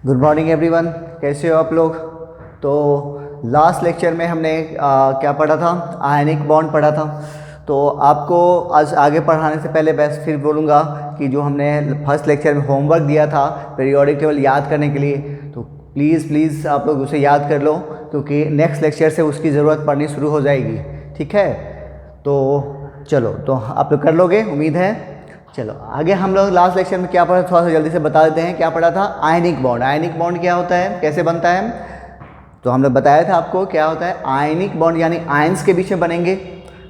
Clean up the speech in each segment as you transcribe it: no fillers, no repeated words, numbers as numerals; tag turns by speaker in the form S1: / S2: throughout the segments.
S1: Good morning everyone, कैसे हो आप लोग। तो लास्ट लेक्चर में हमने क्या पढ़ा था, आयनिक बॉन्ड पढ़ा था। तो आपको आज आगे पढ़ाने से पहले बस फिर बोलूँगा कि जो हमने फर्स्ट लेक्चर में होमवर्क दिया था पीरियोडिक टेबल याद करने के लिए, तो प्लीज़ आप लोग उसे याद कर लो, क्योंकि नेक्स्ट लेक्चर से उसकी ज़रूरत पड़नी शुरू हो जाएगी। ठीक है, तो चलो, तो आप लोग कर लोगे, उम्मीद है। चलो आगे हम लोग लास्ट लेक्चर में क्या पढ़ा, थोड़ा सा जल्दी से बता देते हैं। क्या पढ़ा था, आयनिक बॉन्ड। आयनिक बॉन्ड क्या होता है, कैसे बनता है, तो हमने बताया था आपको क्या होता है। आयनिक बॉन्ड यानी आयंस के बीच में बनेंगे,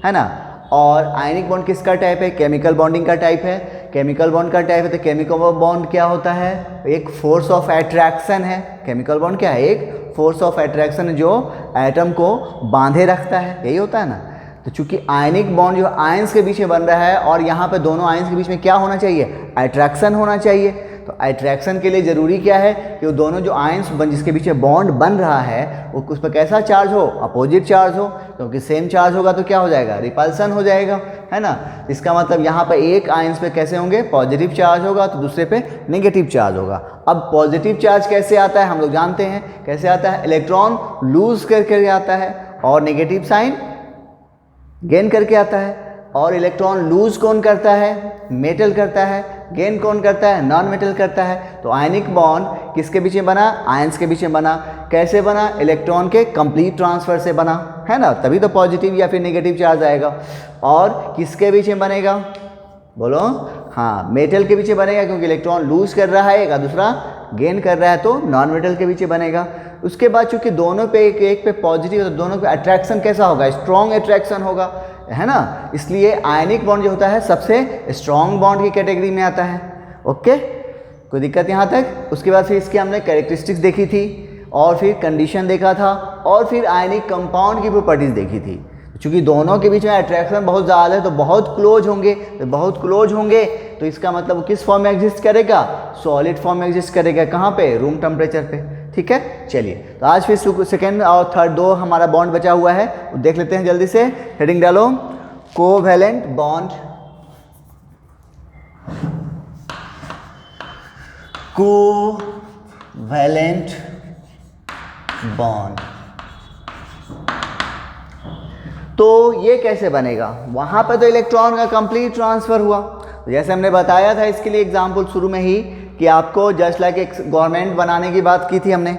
S1: है ना। और आयनिक बॉन्ड किसका टाइप है, केमिकल बॉन्डिंग का टाइप है। केमिकल बॉन्ड का टाइप है, तो केमिकल बॉन्ड क्या होता है, एक फोर्स ऑफ अट्रैक्शन है। केमिकल बॉन्ड क्या है, एक फोर्स ऑफ अट्रैक्शन जो एटम को बांधे रखता है, यही होता है ना। तो चूंकि आयनिक बॉन्ड जो आयंस के बीच में बन रहा है, और यहाँ पे दोनों आयंस के बीच में क्या होना चाहिए, अट्रैक्शन होना चाहिए। तो अट्रैक्शन के लिए ज़रूरी क्या है कि वो दोनों जो आयंस जिसके बीच में बॉन्ड बन रहा है वो उस पर कैसा चार्ज हो, अपोजिट चार्ज हो। क्योंकि सेम चार्ज होगा तो क्या हो जाएगा, रिपल्सन हो जाएगा, है ना। इसका मतलब यहाँ पर एक आयंस पे कैसे होंगे, पॉजिटिव चार्ज होगा, तो दूसरे पे नेगेटिव चार्ज होगा। अब पॉजिटिव चार्ज कैसे आता है, हम लोग जानते हैं कैसे आता है, इलेक्ट्रॉन लूज करके आता है और नेगेटिव साइन गेन करके आता है। और इलेक्ट्रॉन लूज कौन करता है, मेटल करता है। गेन कौन करता है, नॉन मेटल करता है। तो आयनिक बॉन्ड किसके बीच में बना, आयंस के बीच में बना। कैसे बना, इलेक्ट्रॉन के कंप्लीट ट्रांसफर से बना, है ना, तभी तो पॉजिटिव या फिर नेगेटिव चार्ज आएगा। और किसके बीच में बनेगा, बोलो, हाँ, मेटल के पीछे बनेगा, क्योंकि इलेक्ट्रॉन लूज कर रहा है, एक दूसरा गेन कर रहा है, तो नॉन मेटल के पीछे बनेगा। उसके बाद चूंकि दोनों पे एक पे पॉजिटिव, तो दोनों पे अट्रैक्शन कैसा होगा, स्ट्रॉन्ग अट्रैक्शन होगा, है ना। इसलिए आयनिक बॉन्ड जो होता है सबसे स्ट्रॉन्ग बॉन्ड की कैटेगरी में आता है। ओके, कोई दिक्कत यहाँ तक। उसके बाद फिर इसकी हमने कैरेक्टरिस्टिक्स देखी थी, और फिर कंडीशन देखा था, और फिर आयनिक कंपाउंड की प्रॉपर्टीज़ देखी थी। चूँकि दोनों के बीच में अट्रैक्शन बहुत ज़्यादा है, तो बहुत क्लोज होंगे, तो इसका मतलब वो किस फॉर्म में एग्जिस्ट करेगा, सॉलिड फॉर्म में एग्जिस्ट करेगा। कहाँ पे, रूम टेम्परेचर पे। ठीक है, चलिए, तो आज फिर सेकेंड और थर्ड दो हमारा बॉन्ड बचा हुआ है, देख लेते हैं जल्दी से। हेडिंग डालो, कोवैलेंट बॉन्ड, कोवैलेंट बॉन्ड। तो ये कैसे बनेगा, वहाँ पे तो इलेक्ट्रॉन का कंप्लीट ट्रांसफ़र हुआ। तो जैसे हमने बताया था इसके लिए एग्जाम्पल शुरू में ही, कि आपको जस्ट लाइक एक गवर्नमेंट बनाने की बात की थी हमने।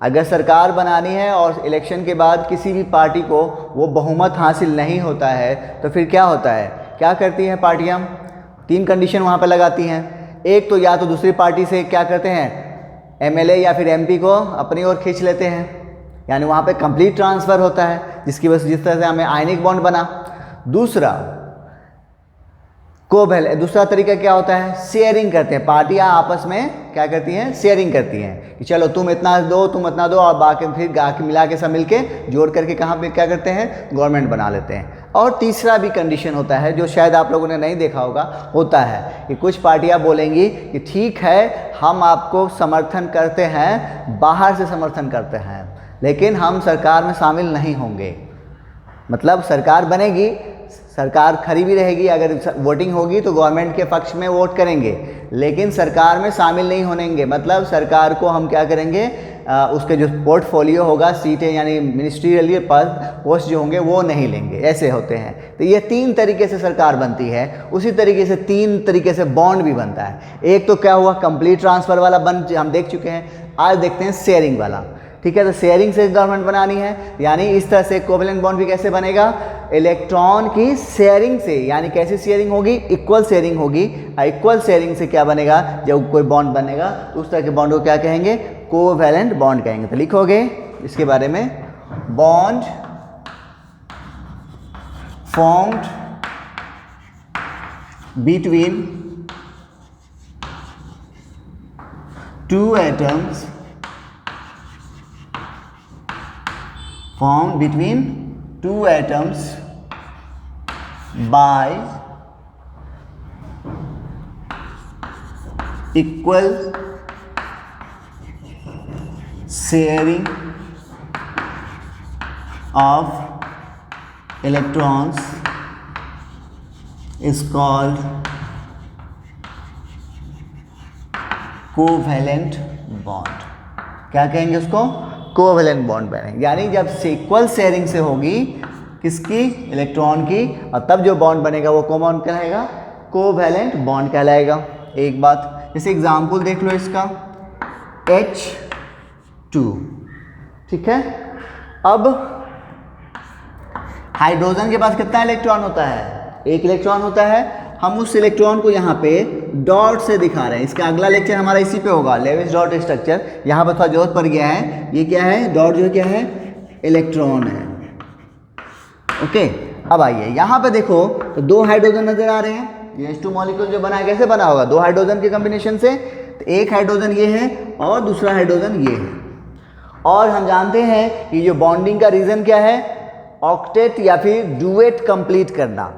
S1: अगर सरकार बनानी है और इलेक्शन के बाद किसी भी पार्टी को वो बहुमत हासिल नहीं होता है, तो फिर क्या होता है, क्या करती हैं पार्टियाँ, तीन कंडीशन वहाँ पर लगाती हैं। एक तो या तो दूसरी पार्टी से क्या करते हैं, एमएलए या फिर एमपी को अपनी ओर खींच लेते हैं, यानी वहाँ पे कंप्लीट ट्रांसफ़र होता है, जिसकी वजह से जिस तरह से हमें आयनिक बॉन्ड बना। दूसरा दूसरा तरीका क्या होता है, शेयरिंग करते हैं। पार्टियां आपस में क्या करती हैं, शेयरिंग करती हैं, कि चलो तुम इतना दो, तुम इतना दो, और बाकी फिर गाके मिला के सब मिलके जोड़ करके कहाँ पे क्या करते हैं, गवर्नमेंट बना लेते हैं। और तीसरा भी कंडीशन होता है, जो शायद आप लोगों ने नहीं देखा होता है कि कुछ पार्टियां बोलेंगी कि ठीक है, हम आपको समर्थन करते हैं, बाहर से समर्थन करते हैं, लेकिन हम सरकार में शामिल नहीं होंगे। मतलब सरकार बनेगी, सरकार खड़ी भी रहेगी, अगर वोटिंग होगी तो गवर्नमेंट के पक्ष में वोट करेंगे, लेकिन सरकार में शामिल नहीं होनेंगे। मतलब सरकार को हम क्या करेंगे, उसके जो पोर्टफोलियो होगा, सीटें यानी मिनिस्ट्रियल पोस्ट जो होंगे वो नहीं लेंगे, ऐसे होते हैं। तो ये तीन तरीके से सरकार बनती है। उसी तरीके से तीन तरीके से बॉन्ड भी बनता है। एक तो क्या हुआ, कंप्लीट ट्रांसफ़र वाला बॉन्ड हम देख चुके हैं, आज देखते हैं शेयरिंग वाला। ठीक है, तो शेयरिंग से गवर्नमेंट बनानी है, यानी इस तरह से कोवैलेंट बॉन्ड भी कैसे बनेगा, इलेक्ट्रॉन की शेयरिंग से। यानी कैसी शेयरिंग होगी, इक्वल शेयरिंग होगी। इक्वल शेयरिंग से क्या बनेगा, जब कोई बॉन्ड बनेगा तो उस तरह के बॉन्ड को क्या कहेंगे, कोवैलेंट बॉन्ड कहेंगे। तो लिखोगे इसके बारे में, bond formed between two atoms, formed between two atoms by equal sharing of electrons is called covalent bond. क्या कहेंगे उसको? कोवैलेंट बॉन्ड बनेंगे। यानी जब सीक्वल शेयरिंग से होगी किसकी? इलेक्ट्रॉन की, और तब जो बॉन्ड बनेगा वो कौन बॉन्ड कहलाएगा? कोवैलेंट बॉन्ड कहलाएगा। एक बात, जैसे एग्जाम्पल देख लो इसका, H2, ठीक है। अब हाइड्रोजन के पास कितना इलेक्ट्रॉन होता है? एक इलेक्ट्रॉन होता है। हम उस इलेक्ट्रॉन को यहाँ पे डॉट से दिखा रहे हैं। इसका अगला लेक्चर हमारा इसी पे होगा, लेविस डॉट स्ट्रक्चर। यहाँ पर थोड़ा जरूरत पड़ गया है। ये क्या है? डॉट जो क्या है? इलेक्ट्रॉन है। ओके, अब आइए यहाँ पे देखो तो दो हाइड्रोजन नजर आ रहे हैं। ये H2 मॉलिक्यूल जो बना है कैसे बना होगा? दो हाइड्रोजन के कॉम्बिनेशन से। तो एक हाइड्रोजन ये है और दूसरा हाइड्रोजन ये है। और हम जानते हैं कि जो बॉन्डिंग का रीजन क्या है? ऑक्टेट या फिर डुएट कंप्लीट करना।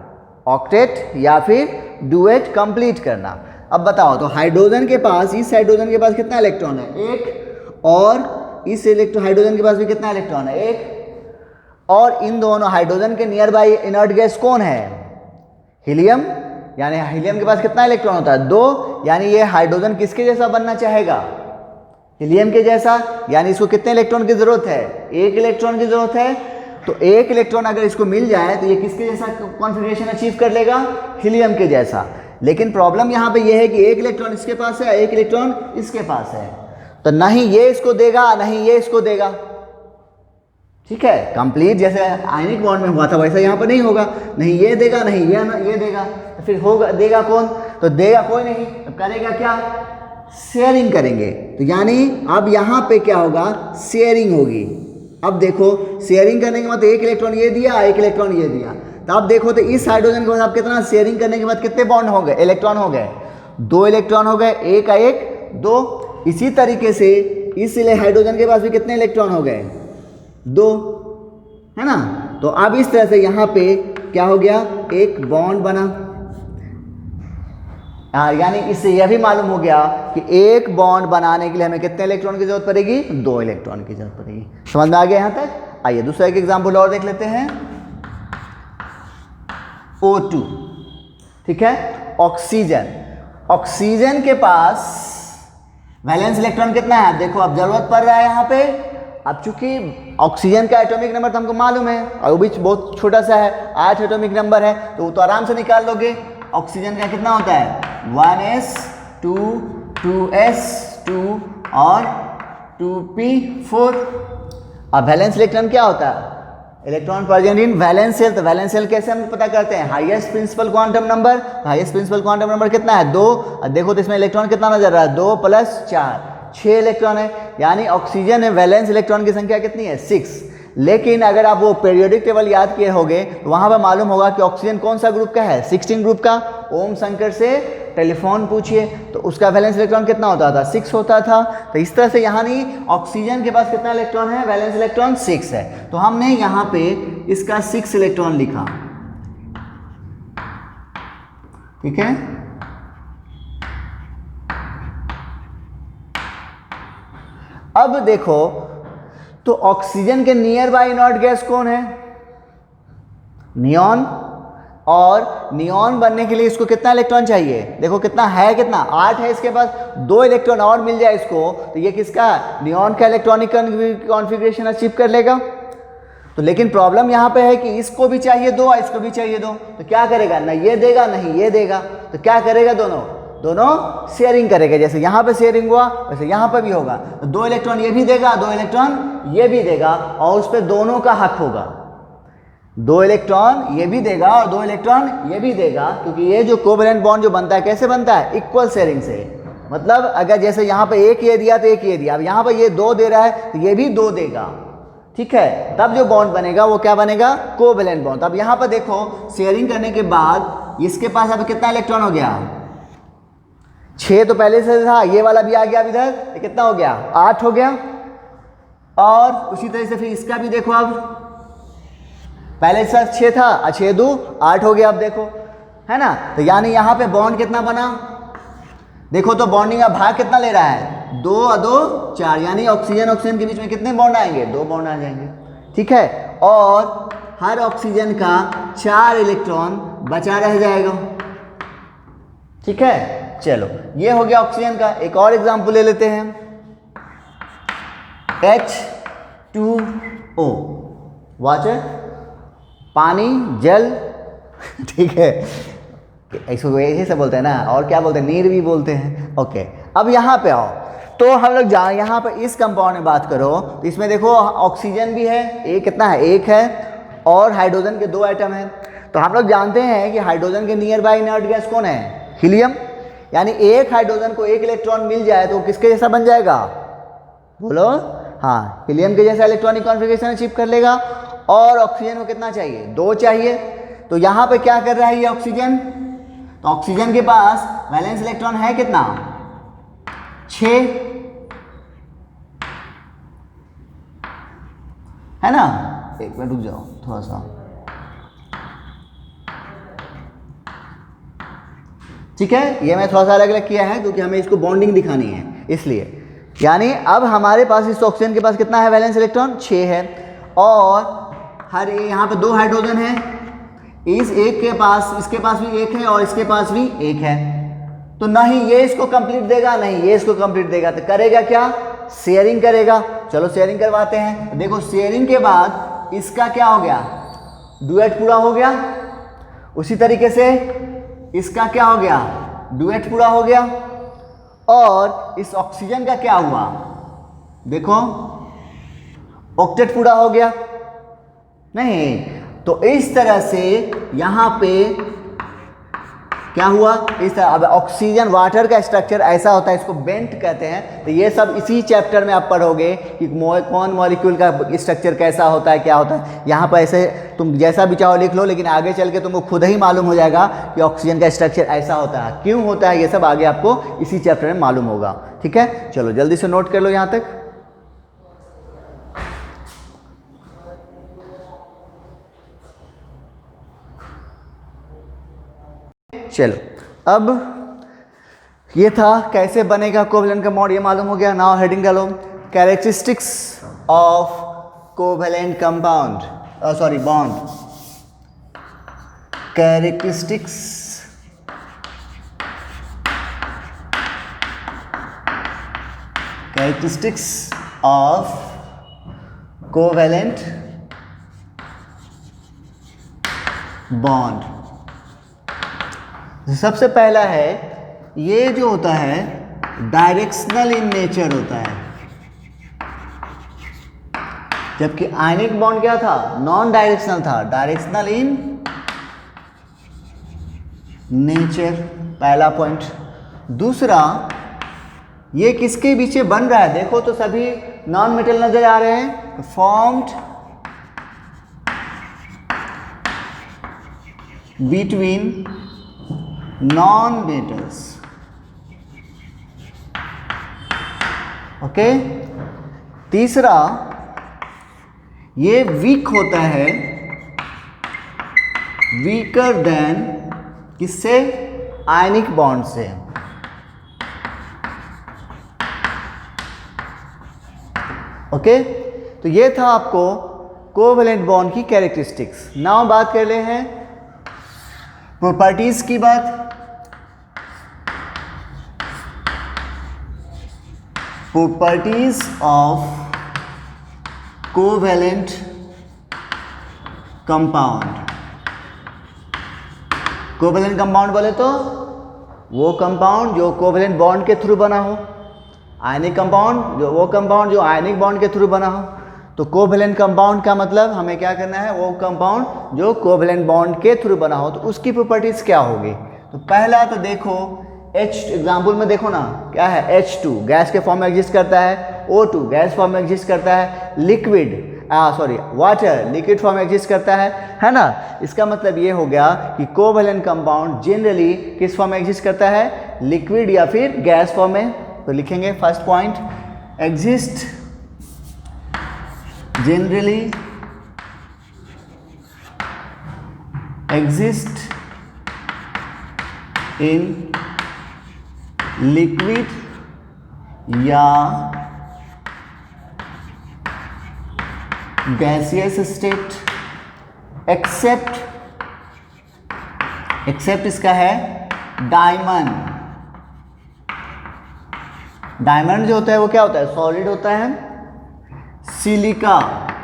S1: ऑक्टेट या फिर डुएट कंप्लीट करना। अब बताओ तो हाइड्रोजन के पास, इस हाइड्रोजन के पास कितना इलेक्ट्रॉन है? एक। और इस हाइड्रोजन के पास भी कितना इलेक्ट्रॉन है? एक। और इन दोनों हाइड्रोजन के नियर बाई इनर्ट गैस कौन है? हीलियम। यानी हीलियम के पास कितना इलेक्ट्रॉन होता है? दो। यानी ये हाइड्रोजन किसके जैसा बनना चाहेगा? हीलियम के जैसा। यानी इसको कितने इलेक्ट्रॉन की जरूरत है? एक इलेक्ट्रॉन की जरूरत है। तो एक इलेक्ट्रॉन अगर इसको मिल जाए तो ये किसके जैसा कॉन्फ़िगरेशन अचीव कर लेगा? हीलियम के जैसा। लेकिन प्रॉब्लम यहाँ पे ये है कि एक इलेक्ट्रॉन इसके पास है, एक इलेक्ट्रॉन इसके पास है। तो नहीं ये इसको देगा, नहीं ये इसको देगा। ठीक है, कंप्लीट जैसे आयनिक बॉन्ड में हुआ था वैसा यहाँ पर नहीं होगा। नहीं ये देगा, नहीं ये देगा। तो फिर होगा, देगा कौन? तो देगा कोई नहीं। तो करेगा क्या? शेयरिंग करेंगे। तो यानी अब यहाँ पे क्या होगा? शेयरिंग होगी। अब देखो शेयरिंग करने के बाद एक इलेक्ट्रॉन ये दिया, एक इलेक्ट्रॉन ये दिया। तो अब देखो तो इस हाइड्रोजन के बाद आप कितना शेयरिंग करने के बाद कितने बॉन्ड हो गए? इलेक्ट्रॉन हो गए। दो इलेक्ट्रॉन हो गए, एक का एक, दो। इसी तरीके से इस हाइड्रोजन के पास भी कितने इलेक्ट्रॉन हो गए? दो, है ना। तो अब इस तरह से यहाँ पे क्या हो गया? एक बॉन्ड बना। यानी इससे यह भी मालूम हो गया कि एक बॉन्ड बनाने के लिए हमें कितने इलेक्ट्रॉन की जरूरत पड़ेगी? दो इलेक्ट्रॉन की जरूरत पड़ेगी। समझ में आ गया यहाँ तक? आइए दूसरा एक एग्जाम्पल और देख लेते हैं। O2, ठीक है। ऑक्सीजन, ऑक्सीजन के पास वैलेंस इलेक्ट्रॉन कितना है? देखो अब जरूरत पड़ रहा है यहाँ पे। अब चूंकि ऑक्सीजन का एटॉमिक नंबर तो हमको मालूम है और वो भी बहुत छोटा सा है, 8 एटॉमिक नंबर है, तो वो तो आराम से निकाल लोगे। ऑक्सीजन का कितना होता है? 1s2 2s2 और 2p4। अब वैलेंस इलेक्ट्रॉन क्या होता है? Electron present in valence shell. तो वैलेंस शेल कैसे हम पता करते हैं? Highest principal quantum number. Highest principal quantum number कितना है? 2। और देखो तो इसमें इलेक्ट्रॉन कितना नजर रहा है? 2 + 4, 6 इलेक्ट्रॉन है। यानी ऑक्सीजन में वैलेंस इलेक्ट्रॉन की संख्या कितनी है? 6। लेकिन अगर आप वो पीरियोडिक टेबल याद किए होंगे तो वहां पर मालूम होगा कि ऑक्सीजन कौन सा ग्रुप का है? 16 ग्रुप का। ओम शंकर से टेलीफोन पूछिए तो उसका वैलेंस इलेक्ट्रॉन कितना होता था? 6 होता था। तो इस तरह से यहाँ नहीं, ऑक्सीजन के पास कितना इलेक्ट्रॉन है? वैलेंस इलेक्ट्रॉन 6 है। तो हमने यहाँ पे इसका 6 इलेक्ट्रॉन लिखा। ठीक है। अब देखो तो ऑक्सीजन के नियर बाय इनर्ट गैस कौन है? नियॉन। और नियॉन बनने के लिए इसको कितना इलेक्ट्रॉन चाहिए? देखो कितना है, कितना 8 है इसके पास। 2 इलेक्ट्रॉन और मिल जाए इसको तो ये किसका? नियॉन का इलेक्ट्रॉनिक कॉन्फ़िगरेशन अचीव कर लेगा। तो लेकिन प्रॉब्लम यहाँ पे है कि इसको भी चाहिए 2 और इसको भी चाहिए 2। तो क्या करेगा? ना ये देगा नहीं ये देगा। तो क्या करेगा? दोनों शेयरिंग करेगा। जैसे यहाँ पे शेयरिंग हुआ वैसे यहाँ पे भी होगा। तो 2 इलेक्ट्रॉन ये भी देगा, 2 इलेक्ट्रॉन ये भी देगा और उस पर दोनों का हक होगा। 2 इलेक्ट्रॉन ये भी देगा और 2 इलेक्ट्रॉन ये भी देगा, क्योंकि ये जो कोवैलेंट बॉन्ड जो बनता है कैसे बनता है? इक्वल शेयरिंग से। मतलब अगर जैसे यहाँ पे एक ये दिया तो एक ये दिया, अब यहाँ पे ये 2 दे रहा है तो ये भी 2 देगा। ठीक है, तब जो बॉन्ड बनेगा वो क्या बनेगा? Covalent bond. अब यहाँ पर देखो शेयरिंग करने के बाद इसके पास अब कितना इलेक्ट्रॉन हो गया? 6 तो पहले से था, ये वाला भी आ गया इधर, तो कितना हो गया? 8 हो गया। और उसी तरह से फिर इसका भी देखो, अब पहले से 6 था, 6 2 8 हो गया। अब देखो है ना। तो यानी यहाँ पे बॉन्ड कितना बना? देखो तो बॉन्डिंग का भाग कितना ले रहा है? 2 और 2 4। यानी ऑक्सीजन के बीच में कितने बॉन्ड आएंगे? 2 बॉन्ड आ जाएंगे। ठीक है। और हर ऑक्सीजन का 4 इलेक्ट्रॉन बचा रह जाएगा। ठीक है। चलो ये हो गया ऑक्सीजन का। एक और एग्जांपल ले लेते हैं, H2O, वाटर, पानी, जल, ठीक है, इसको ऐसे से बोलते हैं ना, और क्या बोलते हैं, नीर भी बोलते हैं। ओके, अब यहाँ पे आओ, तो हम लोग यहाँ पे इस कंपाउंड में बात करो तो इसमें देखो ऑक्सीजन भी है, एक कितना है, एक है, और हाइड्रोजन के 2 एटम हैं। तो हम लोग जानते हैं कि हाइड्रोजन के नियर बाय इनर्ट गैस कौन है, हीलियम। यानी एक हाइड्रोजन को एक इलेक्ट्रॉन मिल जाए तो किसके जैसा बन जाएगा, बोलो, हाँ, हीलियम के जैसा इलेक्ट्रॉनिक कॉन्फ़िगरेशन अचीव कर लेगा। और ऑक्सीजन को कितना चाहिए, 2 चाहिए। तो यहाँ पे क्या कर रहा है ये ऑक्सीजन, तो ऑक्सीजन के पास वैलेंस इलेक्ट्रॉन है कितना, 6, है ना। एक मिनट रुक जाओ थोड़ा सा, ठीक है, ये मैं थोड़ा सा अलग अलग किया है क्योंकि हमें इसको बॉन्डिंग दिखानी है इसलिए। यानी अब हमारे पास इस ऑक्सीजन के पास कितना है वैलेंस इलेक्ट्रॉन, 6 है, और हर यहाँ पे 2 हाइड्रोजन है, इस एक के पास, इसके पास भी एक है और इसके पास भी एक है। तो ना ही ये इसको कंप्लीट देगा, नहीं ये इसको कंप्लीट देगा, तो करेगा क्या, शेयरिंग करेगा। चलो शेयरिंग करवाते हैं। देखो शेयरिंग के बाद इसका क्या हो गया, डुएट पूरा हो गया। उसी तरीके से इसका क्या हो गया, डुएट पूरा हो गया। और इस ऑक्सीजन का क्या हुआ, देखो ऑक्टेट पूरा हो गया। नहीं, तो इस तरह से यहाँ पे क्या हुआ, इस तरह। अब ऑक्सीजन वाटर का स्ट्रक्चर ऐसा होता है, इसको बेंट कहते हैं। तो ये सब इसी चैप्टर में आप पढ़ोगे कि कौन मॉलिक्यूल का स्ट्रक्चर कैसा होता है, क्या होता है। यहाँ पर ऐसे तुम जैसा भी चाहो लिख लो, लेकिन आगे चल के तुमको खुद ही मालूम हो जाएगा कि ऑक्सीजन का स्ट्रक्चर ऐसा होता है, क्यों होता है, ये सब आगे आपको इसी चैप्टर में मालूम होगा। ठीक है, चलो जल्दी से नोट कर लो यहाँ तक। चलो, अब ये था कैसे बनेगा कोवेलेंट कंपाउंड, ये मालूम हो गया। नाउ हेडिंग डालो, characteristics of covalent compound, sorry bond, characteristics of covalent bond. सबसे पहला है, ये जो होता है डायरेक्शनल इन नेचर होता है, जबकि आयनिक बॉन्ड क्या था, नॉन डायरेक्शनल था, डायरेक्शनल इन नेचर, पहला पॉइंट। दूसरा, ये किसके बीच में बन रहा है, देखो तो सभी नॉन मेटल नजर आ रहे हैं, formed between non metals. Okay, तीसरा, ये वीक होता है, वीकर देन किससे, आयनिक बॉन्ड से। ओके, तो ये था आपको कोवेलेंट बॉन्ड की कैरेक्टरिस्टिक्स। नाउ बात कर ले हैं प्रॉपर्टीज की बात। Properties of covalent compound. Covalent compound बोले तो वो कंपाउंड जो कोवेलेंट बॉन्ड के थ्रू बना हो, आयनिक कंपाउंड जो वो कंपाउंड जो आयनिक बॉन्ड के थ्रू बना हो। तो कोवेलेंट कंपाउंड का मतलब हमें क्या करना है, वो कंपाउंड जो कोवेलेंट बॉन्ड के थ्रू बना हो, तो उसकी प्रॉपर्टीज क्या होगी। तो पहला तो देखो H, एग्जाम्पल में देखो ना क्या है, H2 गैस के फॉर्म में एग्जिस्ट करता है, O2 गैस फॉर्म में एग्जिस्ट करता है, लिक्विड वाटर लिक्विड फॉर्म में एग्जिस्ट करता है ना। इसका मतलब ये हो गया कि कोवेलेंट कंपाउंड जनरली किस फॉर्म में एग्जिस्ट करता है, लिक्विड या फिर गैस फॉर्म में। तो लिखेंगे first point, exist generally exist in liquid या गैसियस स्टेट, एक्सेप्ट इसका है डायमंड, डायमंड जो होता है वो क्या होता है, सॉलिड होता है। सिलिका,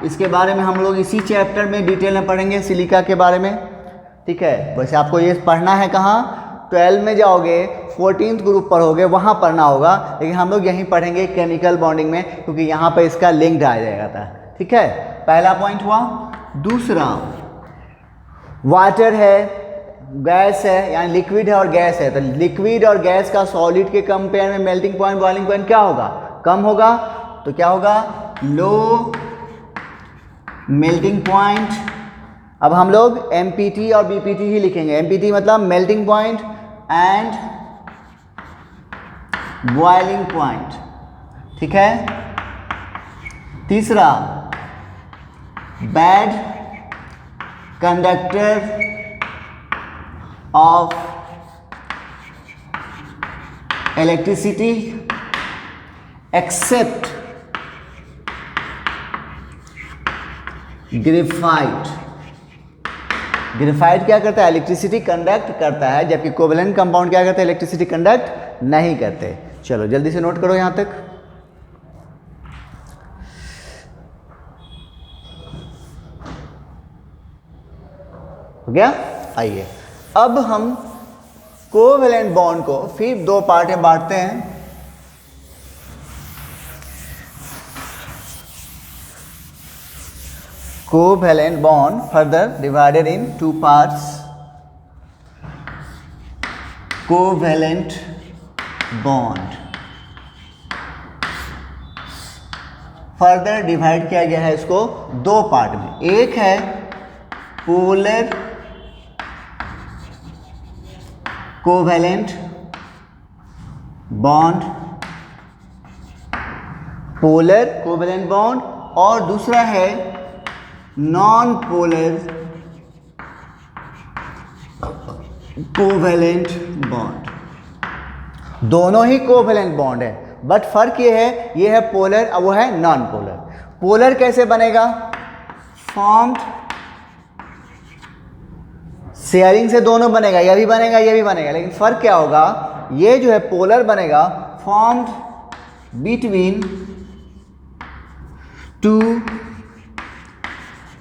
S1: इसके बारे में हम लोग इसी चैप्टर में डिटेल में पढ़ेंगे सिलिका के बारे में, ठीक है। वैसे आपको ये पढ़ना है कहाँ, 12 में जाओगे 14th ग्रुप पढ़ोगे वहाँ पढ़ना होगा, लेकिन हम लोग यहीं पढ़ेंगे केमिकल बॉन्डिंग में, क्योंकि यहाँ पर इसका लिंक आ जाएगा था, ठीक है। पहला पॉइंट हुआ। दूसरा, वाटर है, गैस है, यानी लिक्विड है और गैस है, तो लिक्विड और गैस का सॉलिड के कंपेयर में मेल्टिंग पॉइंट बॉइलिंग पॉइंट क्या होगा, कम होगा। तो क्या होगा, लो मेल्टिंग पॉइंट। अब हम लोग MPT और BPT ही लिखेंगे। MPT मतलब melting point and boiling point, ठीक है। तीसरा, bad conductor of electricity except graphite. Graphite क्या करता है, इलेक्ट्रिसिटी कंडक्ट करता है, जबकि कोवेलेंट कंपाउंड क्या करता है, इलेक्ट्रिसिटी कंडक्ट नहीं करते। चलो जल्दी से नोट करो यहां तक। हो गया। आइए अब हम कोवेलेंट बॉन्ड को फिर दो पार्ट में बांटते हैं। Covalent bond further divided in two parts. Covalent bond further divide किया गया है इसको दो पार्ट में। एक है polar covalent bond, polar covalent bond, और दूसरा है नॉन पोलर कोवेलेंट बॉन्ड। दोनों ही कोवेलेंट बॉन्ड है, बट फर्क ये है पोलर और वो है नॉन पोलर। पोलर कैसे बनेगा, फॉर्म्ड शेयरिंग से दोनों बनेगा, यह भी बनेगा ये भी बनेगा, लेकिन फर्क क्या होगा, ये जो है पोलर बनेगा formed between two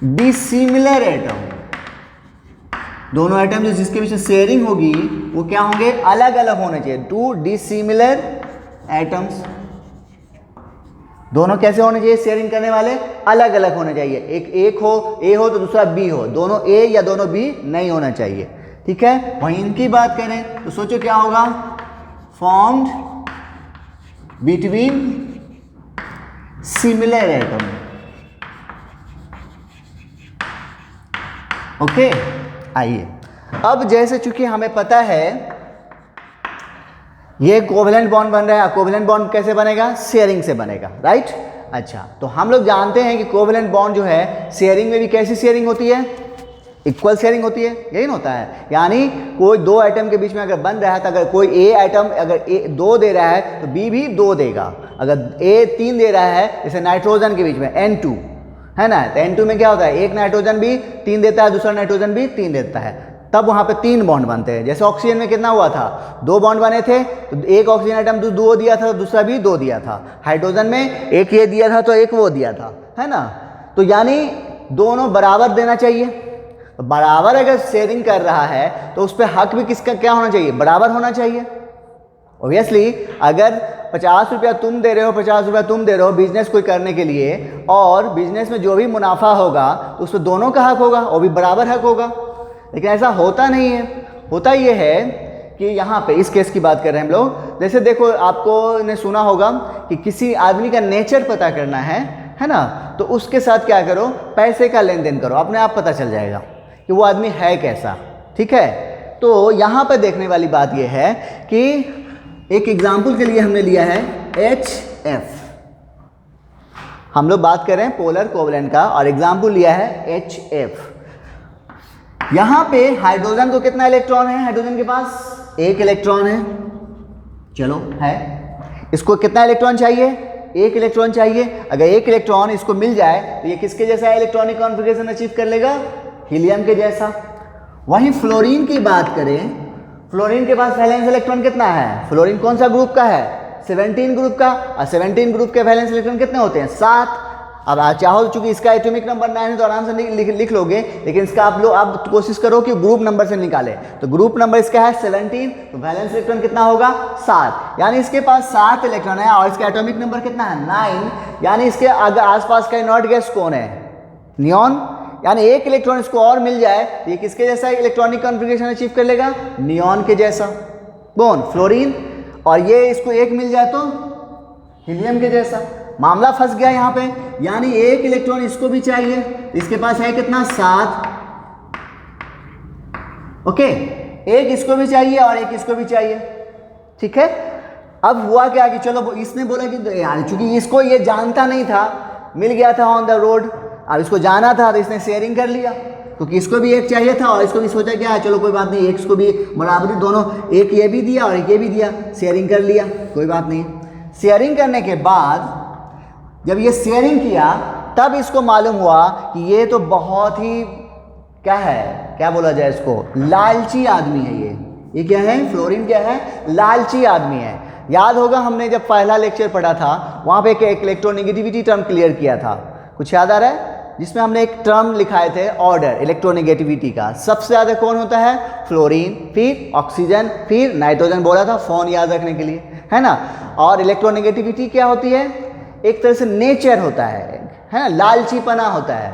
S1: dissimilar atom. दोनों एटम जो जिसके बीच में शेयरिंग होगी वो क्या होंगे, अलग अलग होने चाहिए। टू डिसिमिलर एटम्स, दोनों कैसे होने चाहिए, शेयरिंग करने वाले अलग अलग होने चाहिए। एक हो ए हो तो दूसरा बी हो, दोनों ए या दोनों बी नहीं होना चाहिए, ठीक है। वहीं इनकी बात करें तो सोचो क्या होगा, formed between similar atom. Okay, आइए अब जैसे चूंकि हमें पता है ये कोवेलेंट बॉन्ड बन रहा है, कोवेलेंट बॉन्ड कैसे बनेगा, शेयरिंग से बनेगा, राइट। अच्छा, तो हम लोग जानते हैं कि कोवेलेंट बॉन्ड जो है शेयरिंग में भी कैसी शेयरिंग होती है, इक्वल शेयरिंग होती है, यही होता है। यानी कोई दो एटम के बीच में अगर बन रहा है तो अगर कोई ए एटम अगर ए 2 दे रहा है तो बी भी 2 देगा। अगर ए 3 दे रहा है, जैसे नाइट्रोजन के बीच में N2 है ना, तो N2 में क्या होता है, एक नाइट्रोजन भी 3 देता है, दूसरा नाइट्रोजन भी 3 देता है, तब वहाँ पे 3 बॉन्ड बनते हैं। जैसे ऑक्सीजन में कितना हुआ था, 2 बॉन्ड बने थे, तो एक ऑक्सीजन आइटम 2 दिया था, दूसरा भी 2 दिया था। हाइड्रोजन में एक ये दिया था तो एक वो दिया था, है ना। तो यानी दोनों बराबर देना चाहिए। तो बराबर अगर शेयरिंग कर रहा है तो उस पर हक भी किसका क्या होना चाहिए, बराबर होना चाहिए। ऑब्वियसली अगर 50 रुपया तुम दे रहे हो, 50 रुपया तुम दे रहे हो बिजनेस कोई करने के लिए, और बिजनेस में जो भी मुनाफा होगा तो उसमें दोनों का हक होगा, वो भी बराबर हक होगा। लेकिन ऐसा होता नहीं है। होता ये है कि यहाँ पे इस केस की बात कर रहे हैं हम लोग। जैसे देखो, आपको ने सुना होगा कि किसी आदमी का नेचर पता करना है ना, तो उसके साथ क्या करो, पैसे का लेन देन करो, अपने आप पता चल जाएगा कि वो आदमी है कैसा, ठीक है। तो यहाँ पे देखने वाली बात ये है कि एक एग्जाम्पल के लिए हमने लिया है HF। हम लोग बात कर रहे हैं पोलर कोवेलेंट का, और एग्जाम्पल लिया है HF। यहां पे हाइड्रोजन को कितना इलेक्ट्रॉन है, हाइड्रोजन के पास 1 इलेक्ट्रॉन है, चलो है। इसको कितना इलेक्ट्रॉन चाहिए, 1 इलेक्ट्रॉन चाहिए। अगर 1 इलेक्ट्रॉन इसको मिल जाए तो ये किसके जैसा इलेक्ट्रॉनिक कॉन्फ़िगरेशन अचीव कर लेगा, हीलियम के जैसा। वहीं फ्लोरीन की बात करें, फ्लोरीन के पास वैलेंस इलेक्ट्रॉन कितना है, फ्लोरीन कौन सा ग्रुप का है, 17 ग्रुप का, और 17 ग्रुप के वैलेंस इलेक्ट्रॉन कितने होते हैं? 7। अब आप चाहो चूंकि इसका एटॉमिक नंबर 9 है तो आराम से लिख लोगे, लेकिन इसका आप लोग आप कोशिश करो कि ग्रुप नंबर से निकाले। तो ग्रुप नंबर इसका है 17, तो वैलेंस इलेक्ट्रॉन कितना होगा? 7। यानी इसके पास 7 इलेक्ट्रॉन है और इसका एटॉमिक नंबर कितना है? 9। यानी इसके अगर आसपास का नॉट गैस कौन है? नियॉन। यानी एक इलेक्ट्रॉन इसको और मिल जाए तो ये किसके जैसा इलेक्ट्रॉनिक कॉन्फ़िगरेशन अचीव कर लेगा? नियॉन के जैसा। कौन? फ्लोरीन। और ये इसको एक मिल जाए तो हीलियम के जैसा। मामला फंस गया यहाँ पे, यानी एक इलेक्ट्रॉन इसको भी चाहिए, इसके पास है कितना? 7। ओके, एक इसको भी चाहिए और एक इसको भी चाहिए। ठीक है, अब हुआ क्या कि चलो इसने बोला कि यार चूंकि इसको ये जानता नहीं था, मिल गया था ऑन द रोड, अब इसको जाना था तो इसने शेयरिंग कर लिया, क्योंकि इसको भी एक चाहिए था और इसको भी सोचा क्या है चलो कोई बात नहीं, एक इसको भी बराबरी दोनों, एक ये भी दिया और एक ये भी दिया, शेयरिंग कर लिया, कोई बात नहीं। शेयरिंग करने के बाद जब ये शेयरिंग किया तब इसको मालूम हुआ कि ये तो बहुत ही क्या है, क्या बोला जाए इसको, लालची आदमी है ये क्या है? फ्लोरीन क्या है? लालची आदमी है। याद होगा हमने जब पहला लेक्चर पढ़ा था वहाँ पे एक इलेक्ट्रोनेगेटिविटी टर्म क्लियर किया था, कुछ याद आ रहा है? जिसमें हमने एक टर्म लिखाए थे ऑर्डर इलेक्ट्रोनेगेटिविटी का। सबसे ज़्यादा कौन होता है? फ्लोरीन, फिर ऑक्सीजन, फिर नाइट्रोजन बोला था फोन याद रखने के लिए, है ना। और इलेक्ट्रोनेगेटिविटी क्या होती है? एक तरह से नेचर होता है ना, लालचीपना होता है।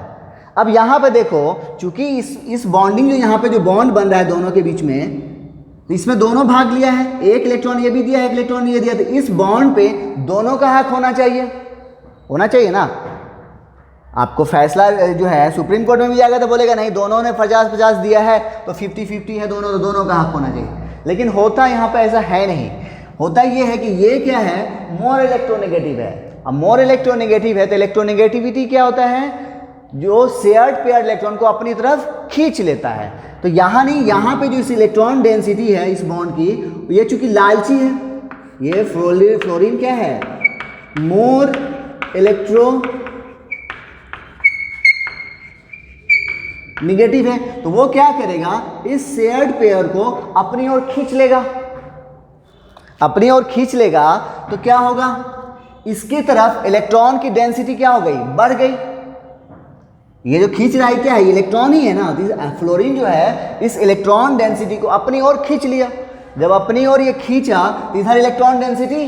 S1: अब यहाँ पे देखो, चूंकि इस बॉन्डिंग जो यहाँ पे जो बॉन्ड बन रहा है दोनों के बीच में, तो इसमें दोनों भाग लिया है, एक इलेक्ट्रॉन ये भी दिया, एक इलेक्ट्रॉन ये दिया, तो इस बॉन्ड पे दोनों का हक होना चाहिए ना। आपको फैसला जो है सुप्रीम कोर्ट में भी जाएगा तो बोलेगा नहीं दोनों ने 50-50 दिया है तो 50-50 है दोनों, तो दोनों का हक होना चाहिए। लेकिन होता यहाँ पे ऐसा है नहीं, होता ये है कि ये क्या है? मोर इलेक्ट्रोनेगेटिव है। अब मोर इलेक्ट्रोनेगेटिव है तो इलेक्ट्रोनेगेटिविटी क्या होता है? जो शेयर्ड पेयर्ड इलेक्ट्रॉन को अपनी तरफ खींच लेता है। तो यहाँ नहीं, यहाँ पे जो इस इलेक्ट्रॉन डेंसिटी है इस बॉन्ड की, ये चूंकि लालची है, ये फ्लोरीन क्या है? मोर नेगेटिव है, तो वो क्या करेगा? इस शेयर्ड पेयर को अपनी ओर खींच लेगा, तो क्या होगा? इसकी तरफ इलेक्ट्रॉन की डेंसिटी क्या हो गई? बढ़ गई। ये जो खींच रहा है क्या है? इलेक्ट्रॉन ही है ना। फ्लोरीन जो है इस इलेक्ट्रॉन डेंसिटी को अपनी ओर खींच लिया। जब अपनी ओर ये खींचा तो इधर इलेक्ट्रॉन डेंसिटी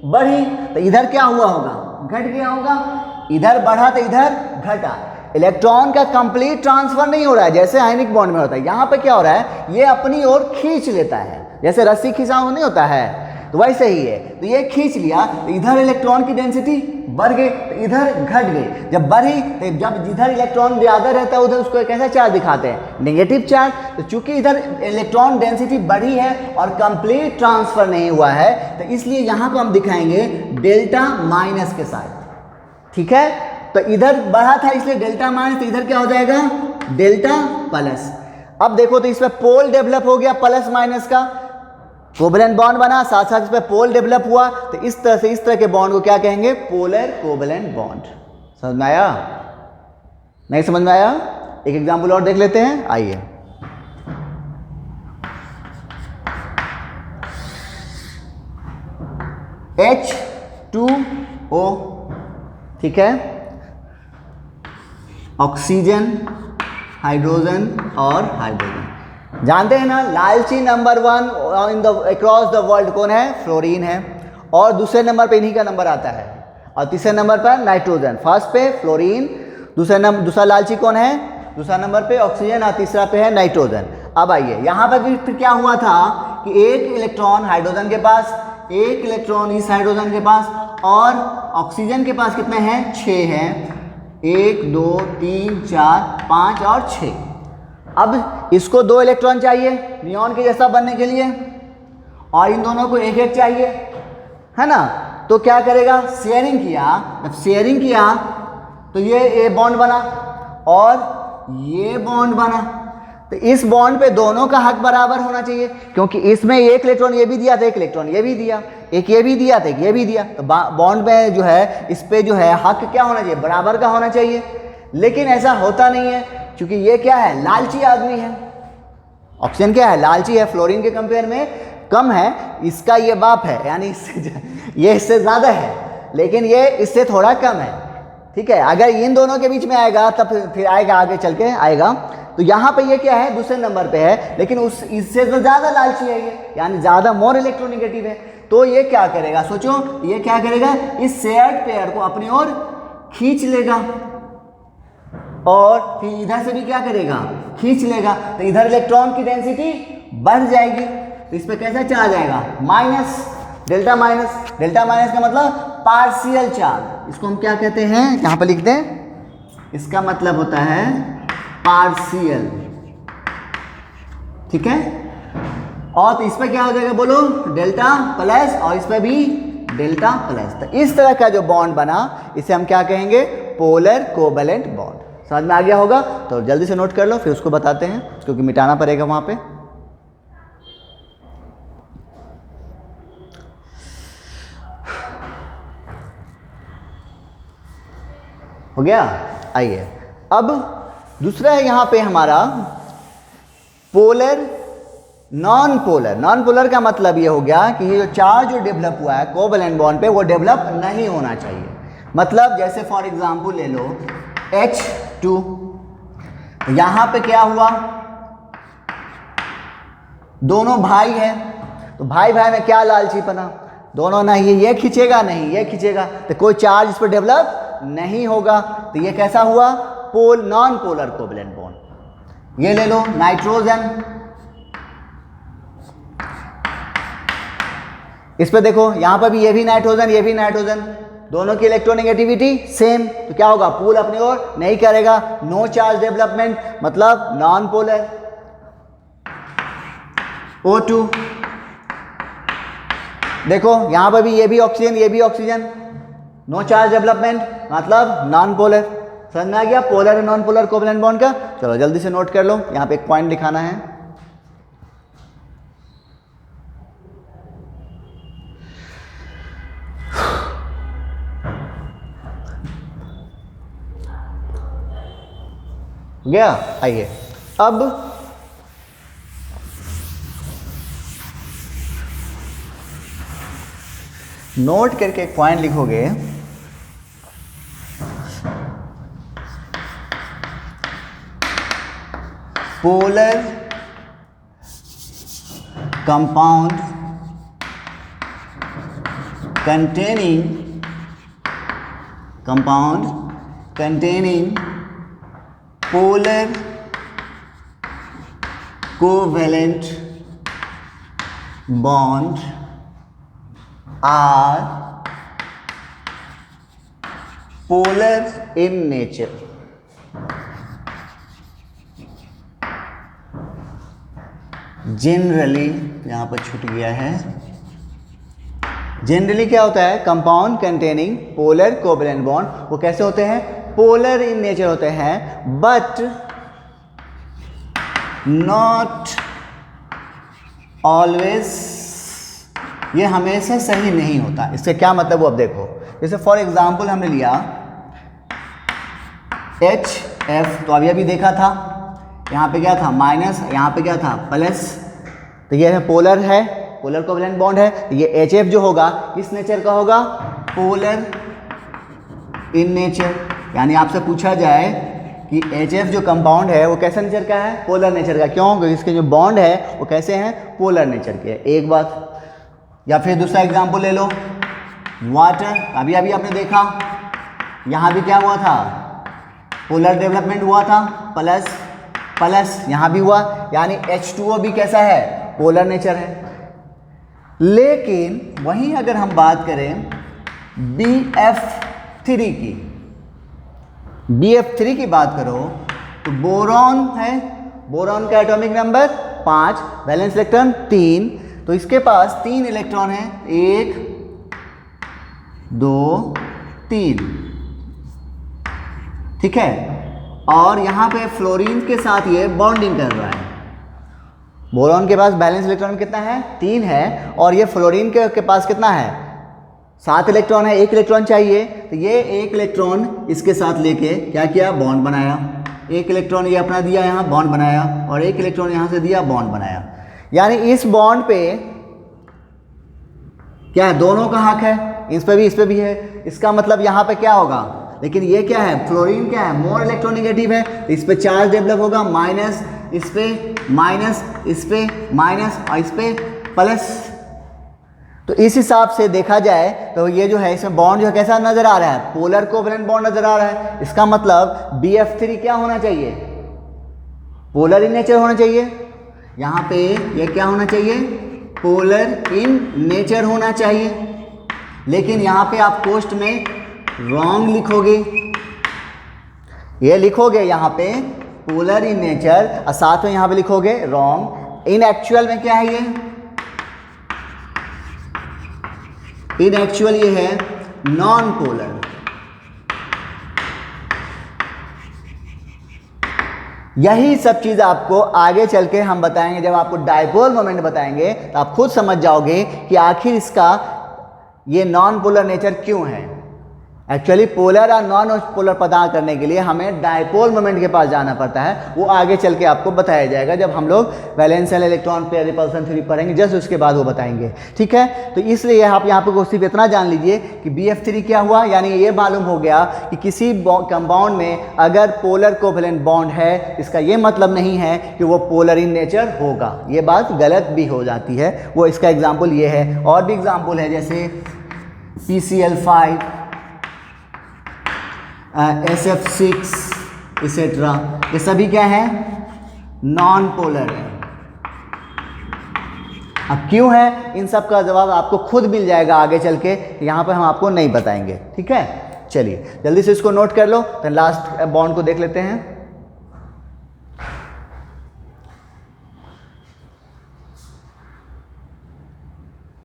S1: बढ़ी, तो इधर क्या हुआ होगा? घट गया होगा। इधर बढ़ा तो इधर घटा। इलेक्ट्रॉन का कंप्लीट ट्रांसफर नहीं हो रहा है जैसे आयनिक बॉन्ड में होता है। यहाँ पे क्या हो रहा है? ये अपनी ओर खींच लेता है, जैसे रस्सी खिंचाव नहीं होता है, तो वैसे ही है। तो ये खींच लिया तो इधर इलेक्ट्रॉन की डेंसिटी बढ़ गई, तो इधर घट गई। जब बढ़ी तो जब जिधर इलेक्ट्रॉन ज़्यादा रहता है उधर उसको कैसा चार्ज दिखाते हैं? Negative charge. तो चूंकि इधर इलेक्ट्रॉन डेंसिटी बढ़ी है और कंप्लीट ट्रांसफर नहीं हुआ है, तो इसलिए यहाँ पर हम दिखाएंगे डेल्टा माइनस के साथ। ठीक है, तो इधर बढ़ा था इसलिए डेल्टा माइनस, तो इधर क्या हो जाएगा? Delta plus. अब देखो तो इसमें पोल डेवलप हो गया, प्लस माइनस का कोवलेंट बॉन्ड बना, साथ साथ इस पे पोल डेवलप हुआ, तो इस तरह से इस तरह के बॉन्ड को क्या कहेंगे? Polar covalent bond. समझ में आया? नहीं समझ में आया? एक एग्जांपल और देख लेते हैं, आइए। H2O, ठीक है, ऑक्सीजन, हाइड्रोजन और हाइड्रोजन। जानते हैं ना, लालची number 1 in the across the world कौन है? फ्लोरीन है। और दूसरे नंबर पे इन्हीं का नंबर आता है, और तीसरे नंबर पर नाइट्रोजन। फर्स्ट पे फ्लोरीन, दूसरा लालची कौन है? दूसरा नंबर पे ऑक्सीजन और तीसरा पे है नाइट्रोजन। अब आइए यहाँ पर फिर क्या हुआ था कि एक इलेक्ट्रॉन हाइड्रोजन के पास, एक इलेक्ट्रॉन इस हाइड्रोजन के पास, और ऑक्सीजन के पास कितने हैं? 6 हैं। 1 2 3 4 5 और 6। अब इसको 2 इलेक्ट्रॉन चाहिए नियॉन के जैसा बनने के लिए, और इन दोनों को एक एक चाहिए, है ना। तो क्या करेगा? शेयरिंग किया। जब शेयरिंग किया तो ये बॉन्ड बना और ये बॉन्ड बना, तो इस बॉन्ड पे दोनों का हक बराबर होना चाहिए, क्योंकि इसमें एक इलेक्ट्रॉन ये भी दिया था, एक इलेक्ट्रॉन ये भी दिया, एक ये भी दिया था, एक ये भी दिया, तो बॉन्ड में जो है इस पे जो है हक क्या होना चाहिए? बराबर का होना चाहिए। लेकिन ऐसा होता नहीं है, क्योंकि ये क्या है? लालची आदमी है। ऑक्सीजन क्या है? लालची है। फ्लोरीन के कंपेयर में कम है, इसका ये बाप है, यानी ये इससे ज़्यादा है, लेकिन ये इससे थोड़ा कम है, ठीक है। अगर इन दोनों के बीच में आएगा तब फिर आएगा, आगे चल के आएगा। तो यहाँ पे ये क्या है, दूसरे नंबर पे है, लेकिन उस इससे तो ज़्यादा लालची है ये, यानी ज़्यादा मोर इलेक्ट्रोनेगेटिव है। तो ये क्या करेगा, सोचो, ये क्या करेगा, इस शेयर्ड पेयर को अपनी ओर खींच लेगा और फिर इधर से भी क्या करेगा, खींच लेगा। तो इधर इलेक्ट्रॉन की डेंसिटी बढ़ जाएगी, तो इस पर कैसा चार्ज आएगा, minus, delta minus. Delta minus का मतलब पार्शियल चार्ज, इसको हम क्या कहते हैं, यहाँ पर लिख दें, इसका मतलब होता है पार्शियल, ठीक है। और तो इस पर क्या हो जाएगा, बोलो, डेल्टा प्लस, और इस पर भी डेल्टा प्लस। तो इस तरह का जो बॉन्ड बना, इसे हम क्या कहेंगे, पोलर कोवेलेंट बॉन्ड। समझ में आ गया होगा, तो जल्दी से नोट कर लो, फिर उसको बताते हैं, क्योंकि मिटाना पड़ेगा वहाँ पे। हो गया, आइए अब दूसरा है यहाँ पे हमारा polar non polar. Non polar का मतलब ये हो गया कि ये जो चार्ज जो डेवलप हुआ है कोवेलेंट बॉन्ड पे, वो डेवलप नहीं होना चाहिए। मतलब जैसे फॉर एग्जांपल ले लो H2, यहाँ पे क्या हुआ, दोनों भाई हैं, तो भाई भाई में क्या लालचीपना, दोनों नहीं, ये खींचेगा नहीं ये खींचेगा, तो कोई चार्ज इस पर डेवलप नहीं होगा। तो ये कैसा हुआ, नॉन पोलर कोवेलेंट बॉन्ड। ये ले लो नाइट्रोजन, इस पे देखो, यहां पर भी ये भी नाइट्रोजन, ये भी नाइट्रोजन, दोनों की इलेक्ट्रोनेगेटिविटी सेम, तो क्या होगा, पूल अपनी ओर नहीं करेगा, नो चार्ज डेवलपमेंट, मतलब नॉन पोलर। O2 देखो, यहां पर भी ये भी ऑक्सीजन, ये भी ऑक्सीजन, नो चार्ज डेवलपमेंट, मतलब नॉन पोलर। समझ में आ गया पोलर और नॉन पोलर कोवेलेंट बॉन्ड का। चलो जल्दी से नोट कर लो, यहां पे एक पॉइंट दिखाना है। गया, आइए अब नोट करके एक पॉइंट लिखोगे, polar compound containing polar covalent bond are polar in nature। Generally यहाँ पर छूट गया है, जनरली क्या होता है, compound containing polar covalent bond, वो कैसे होते हैं, पोलर इन नेचर होते हैं, बट नॉट ऑलवेज, ये हमेशा सही नहीं होता। इससे क्या मतलब, वो अब देखो, जैसे फॉर एग्जांपल हमने लिया HF, तो अभी देखा था, यहाँ पे क्या था माइनस, यहाँ पे क्या था प्लस, तो ये है पोलर है, पोलर कोवेलेंट बॉन्ड है। ये HF जो होगा किस नेचर का होगा, पोलर इन नेचर। यानी आपसे पूछा जाए कि HF जो कंपाउंड है वो कैसे नेचर का है, पोलर नेचर का। क्यों, क्योंकि इसके जो बॉन्ड है वो कैसे हैं, पोलर नेचर के, एक बात। या फिर दूसरा एग्जांपल ले लो, वाटर, अभी आपने देखा, यहाँ भी क्या हुआ था, पोलर डेवलपमेंट हुआ था, प्लस प्लस यहाँ भी हुआ, यानी H2O भी कैसा है, पोलर नेचर है। लेकिन वहीं अगर हम बात करें BF3 की, BF3 की बात करो तो बोरॉन है, बोरॉन का एटॉमिक नंबर 5, वैलेंस इलेक्ट्रॉन 3, तो इसके पास 3 इलेक्ट्रॉन है, 1 2 3, ठीक है। और यहाँ पे फ्लोरीन के साथ ये बॉन्डिंग कर रहा है। बोरॉन के पास बैलेंस इलेक्ट्रॉन कितना है, 3 है, और ये फ्लोरीन के पास कितना है, 7 इलेक्ट्रॉन है, 1 इलेक्ट्रॉन चाहिए, तो ये 1 इलेक्ट्रॉन इसके साथ लेके क्या किया, बॉन्ड बनाया। 1 इलेक्ट्रॉन ये अपना दिया, यहाँ बॉन्ड बनाया, और 1 इलेक्ट्रॉन यहाँ से दिया, बॉन्ड बनाया। यानी इस बॉन्ड पे क्या है, दोनों का हक है, इस पे भी है। इसका मतलब यहाँ पे क्या होगा, लेकिन ये क्या है, फ्लोरीन क्या है, मोर इलेक्ट्रोनेगेटिव है, तो इस पे चार्ज डेवलप होगा, माइनस इस पे माइनस, इस पे माइनस और इस पे प्लस। तो इस हिसाब से देखा जाए तो ये जो है इसमें बॉन्ड जो है कैसा नजर आ रहा है, पोलर कोवलेंट बॉन्ड नजर आ रहा है। इसका मतलब BF3 क्या होना चाहिए, पोलर इन नेचर होना चाहिए। यहाँ पे ये क्या होना चाहिए, पोलर इन नेचर होना चाहिए। लेकिन यहाँ पे आप पोस्ट में रॉन्ग लिखोगे, ये लिखोगे यहाँ पे पोलर इन नेचर और साथ में यहाँ पे लिखोगे रॉन्ग। इन एक्चुअल में क्या है, ये इन एक्चुअल ये है नॉन पोलर। यही सब चीज़ आपको आगे चल के हम बताएंगे, जब आपको डायपोल मोमेंट बताएंगे तो आप खुद समझ जाओगे कि आखिर इसका ये नॉन पोलर नेचर क्यों है। एक्चुअली पोलर और नॉन पोलर पता करने के लिए हमें डायपोल मोमेंट के पास जाना पड़ता है, वो आगे चल के आपको बताया जाएगा जब हम लोग valence shell electron pair repulsion theory पढ़ेंगे, जस्ट उसके बाद वो बताएंगे, ठीक है। तो इसलिए आप यहाँ पे सिर्फ इतना जान लीजिए कि BF3 क्या हुआ, यानी ये मालूम हो गया कि किसी कंपाउंड में अगर पोलर कोवलेंट बॉन्ड है, इसका ये मतलब नहीं है कि वो पोलर इन नेचर होगा, ये बात गलत भी हो जाती है। वो इसका एग्जाम्पल ये है, और भी एग्जाम्पल है जैसे PCl5, SF6 इसेट्रा, ये सभी क्या है, नॉन पोलर है। अब क्यों है, इन सब का जवाब आपको खुद मिल जाएगा आगे चल के, यहाँ पर हम आपको नहीं बताएंगे, ठीक है। चलिए जल्दी से इसको नोट कर लो, तो लास्ट बॉन्ड को देख लेते हैं।